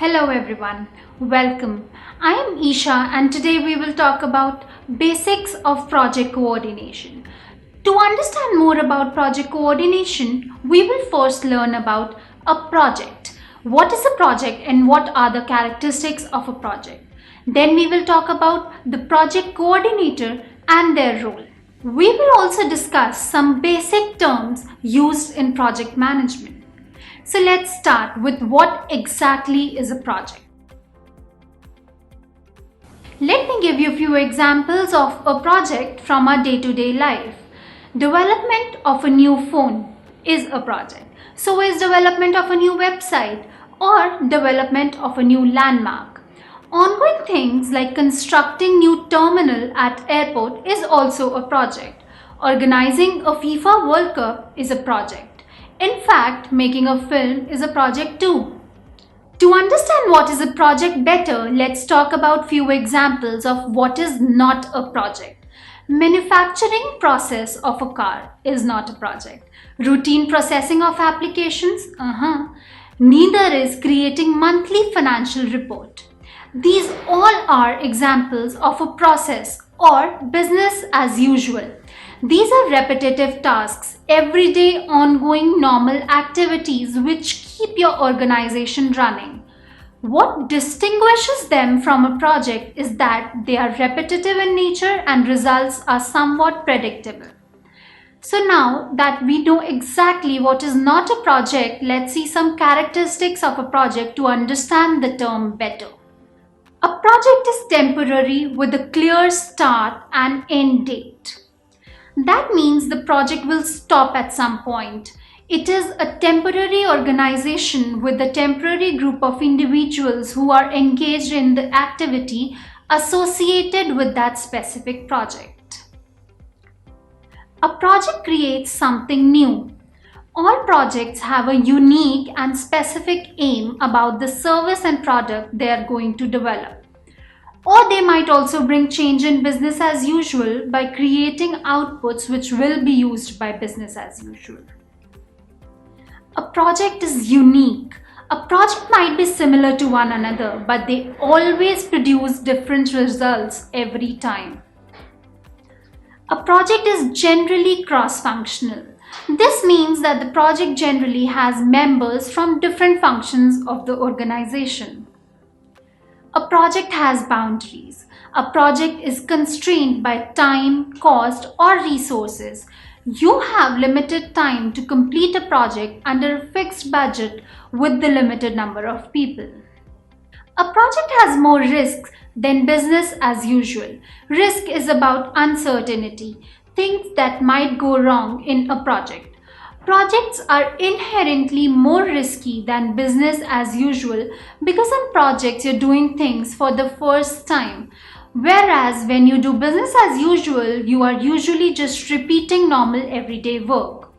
Hello everyone, welcome. I am Isha and today we will talk about basics of project coordination. To understand more about project coordination, we will first learn about a project. What is a project and what are the characteristics of a project? Then we will talk about the project coordinator and their role. We will also discuss some basic terms used in project management. So let's start with what exactly is a project. Let me give you a few examples of a project from our day-to-day life. Development of a new phone is a project. So is development of a new website or development of a new landmark. Ongoing things like constructing new terminal at airport is also a project. Organizing a FIFA World Cup is a project. In fact, making a film is a project too. To understand what is a project better, let's talk about few examples of what is not a project. Manufacturing process of a car is not a project. Routine processing of applications? Neither is creating monthly financial report. These all are examples of a process or business as usual. These are repetitive tasks, everyday ongoing normal activities which keep your organization running. What distinguishes them from a project is that they are repetitive in nature and results are somewhat predictable. So now that we know exactly what is not a project, let's see some characteristics of a project to understand the term better. A project is temporary with a clear start and end date. That means the project will stop at some point. It is a temporary organization with a temporary group of individuals who are engaged in the activity associated with that specific project. A project creates something new. All projects have a unique and specific aim about the service and product they are going to develop. Or they might also bring change in business as usual by creating outputs which will be used by business as usual. A project is unique. A project might be similar to one another, but they always produce different results every time. A project is generally cross-functional. This means that the project generally has members from different functions of the organization. A project has boundaries. A project is constrained by time, cost, or resources. You have limited time to complete a project under a fixed budget with the limited number of people. A project has more risks than business as usual. Risk is about uncertainty, things that might go wrong in a project. Projects are inherently more risky than business as usual because in projects you're doing things for the first time. Whereas when you do business as usual, you are usually just repeating normal everyday work.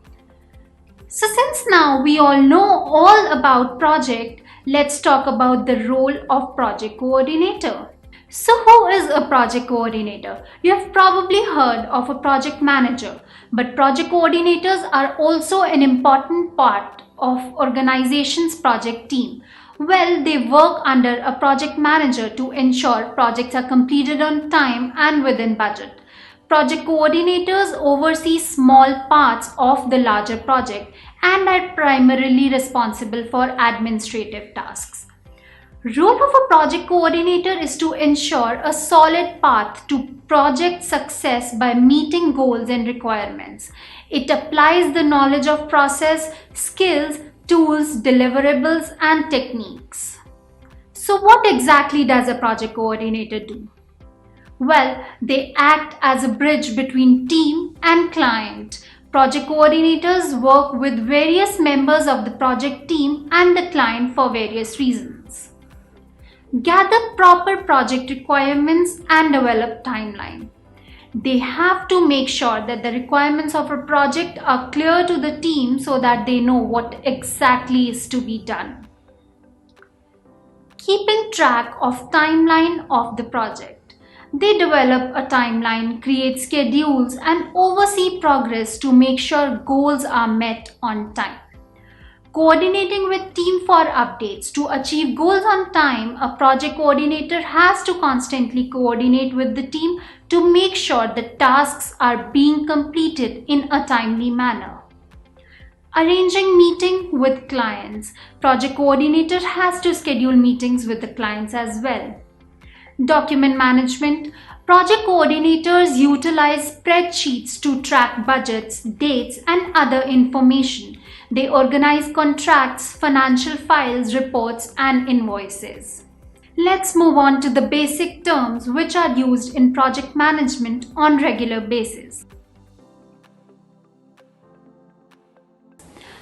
So since now we all know all about project, let's talk about the role of project coordinator. So who is a project coordinator? You have probably heard of a project manager, but project coordinators are also an important part of organization's project team. Well, they work under a project manager to ensure projects are completed on time and within budget. Project coordinators oversee small parts of the larger project and are primarily responsible for administrative tasks. Role of a project coordinator is to ensure a solid path to project success by meeting goals and requirements. It applies the knowledge of process, skills, tools, deliverables, and techniques. So what exactly does a project coordinator do? Well, they act as a bridge between team and client. Project coordinators work with various members of the project team and the client for various reasons. Gather proper project requirements and develop timeline. They have to make sure that the requirements of a project are clear to the team so that they know what exactly is to be done. Keeping track of timeline of the project. They develop a timeline, create schedules, and oversee progress to make sure goals are met on time. Coordinating with team for updates. To achieve goals on time, a project coordinator has to constantly coordinate with the team to make sure the tasks are being completed in a timely manner. Arranging meeting with clients. Project coordinator has to schedule meetings with the clients as well. Document management. Project coordinators utilize spreadsheets to track budgets, dates, and other information. They organize contracts, financial files, reports, and invoices. Let's move on to the basic terms which are used in project management on regular basis.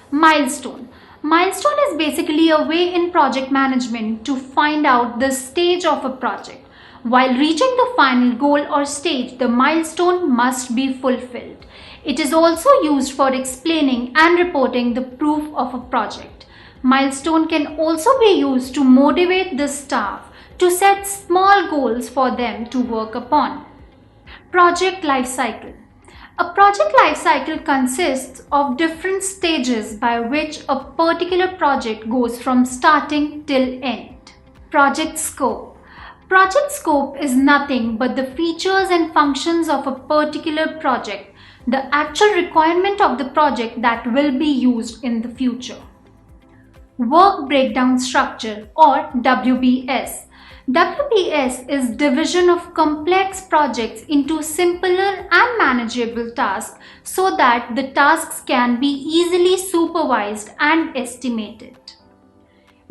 Milestone. Milestone is basically a way in project management to find out the stage of a project. While reaching the final goal or stage, the milestone must be fulfilled. It is also used for explaining and reporting the proof of a project. Milestone can also be used to motivate the staff to set small goals for them to work upon. Project life cycle. A project life cycle consists of different stages by which a particular project goes from starting till end. Project scope. Project scope is nothing but the features and functions of a particular project, the actual requirement of the project that will be used in the future. Work breakdown structure or WBS. WBS is division of complex projects into simpler and manageable tasks so that the tasks can be easily supervised and estimated.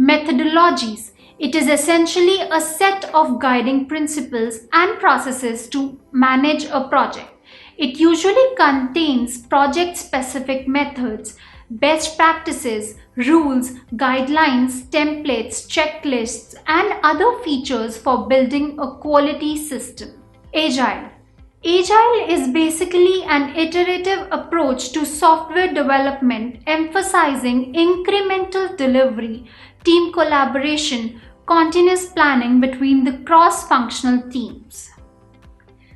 Methodologies. It is essentially a set of guiding principles and processes to manage a project. It usually contains project-specific methods, best practices, rules, guidelines, templates, checklists, and other features for building a quality system. Agile. Agile is basically an iterative approach to software development emphasizing incremental delivery, team collaboration, continuous planning between the cross-functional teams.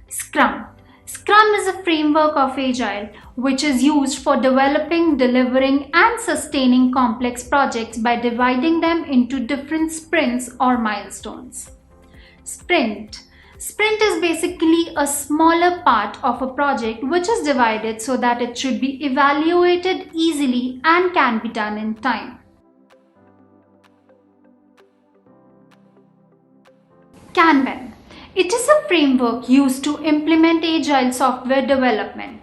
Scrum. Scrum is a framework of Agile which is used for developing, delivering, and sustaining complex projects by dividing them into different sprints or milestones. Sprint. Sprint is basically a smaller part of a project which is divided so that it should be evaluated easily and can be done in time. Kanban. It is a framework used to implement agile software development.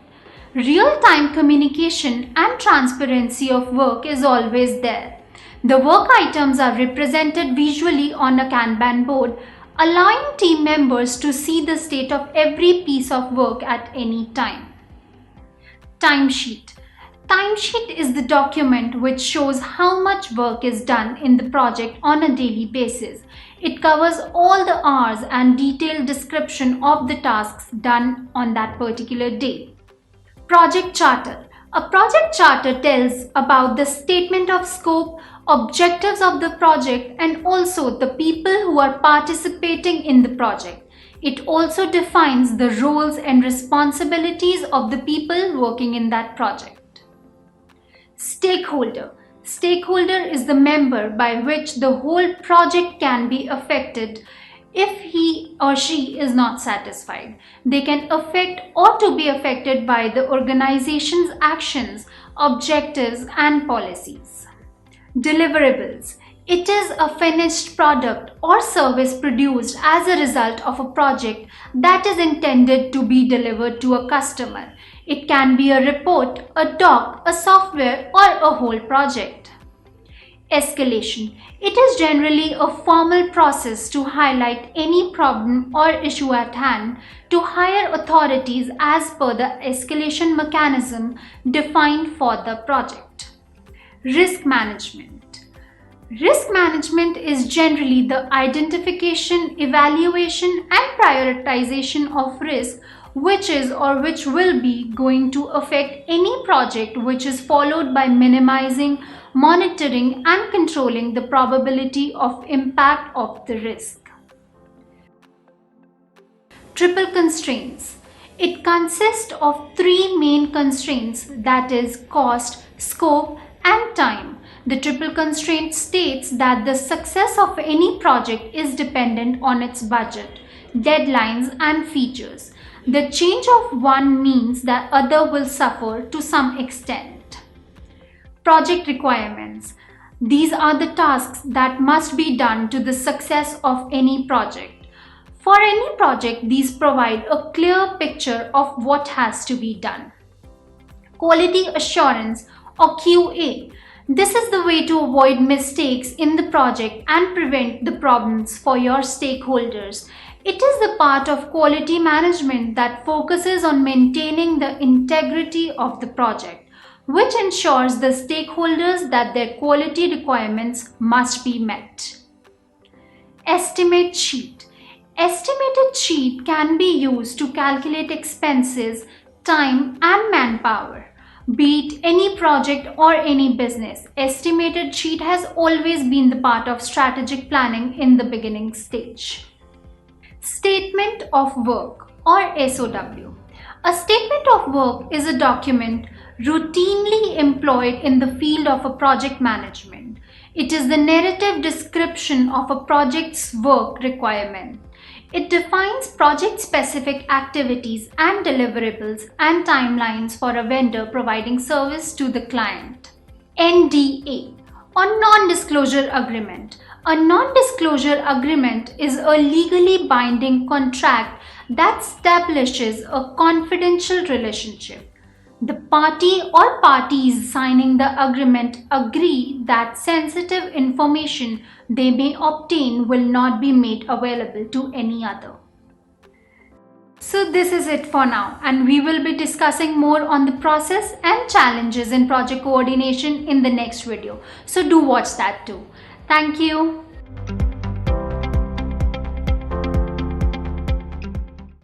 Real-time communication and transparency of work is always there. The work items are represented visually on a Kanban board, allowing team members to see the state of every piece of work at any time. Timesheet. Timesheet is the document which shows how much work is done in the project on a daily basis. It covers all the hours and detailed description of the tasks done on that particular day. Project charter. A project charter tells about the statement of scope, objectives of the project, and also the people who are participating in the project. It also defines the roles and responsibilities of the people working in that project. Stakeholder. Stakeholder is the member by which the whole project can be affected if he or she is not satisfied. They can affect or to be affected by the organization's actions, objectives, and policies. Deliverables. It is a finished product or service produced as a result of a project that is intended to be delivered to a customer. It can be a report, a doc, a software, or a whole project. Escalation. It is generally a formal process to highlight any problem or issue at hand to higher authorities as per the escalation mechanism defined for the project. Risk management. Risk management is generally the identification, evaluation, and prioritization of risk which is or which will be going to affect any project, which is followed by minimizing, monitoring, and controlling the probability of impact of the risk. Triple constraints. It consists of three main constraints, that is cost, scope, and time. The triple constraint states that the success of any project is dependent on its budget, deadlines, and features. The change of one means that other will suffer to some extent. Project requirements. These are the tasks that must be done to the success of any project. For any project, these provide a clear picture of what has to be done. Quality assurance or QA. This is the way to avoid mistakes in the project and prevent the problems for your stakeholders. It is the part of quality management that focuses on maintaining the integrity of the project, which ensures the stakeholders that their quality requirements must be met. Estimate sheet. Estimated sheet can be used to calculate expenses, time, and manpower. Be it any project or any business, estimated sheet has always been the part of strategic planning in the beginning stage. Statement of work or SOW. A statement of work is a document routinely employed in the field of a project management. It is the narrative description of a project's work requirement. It defines project-specific activities and deliverables and timelines for a vendor providing service to the client. NDA or non-disclosure agreement. A non-disclosure agreement is a legally binding contract that establishes a confidential relationship. The party or parties signing the agreement agree that sensitive information they may obtain will not be made available to any other. So this is it for now, and we will be discussing more on the process and challenges in project coordination in the next video. So do watch that too. Thank you.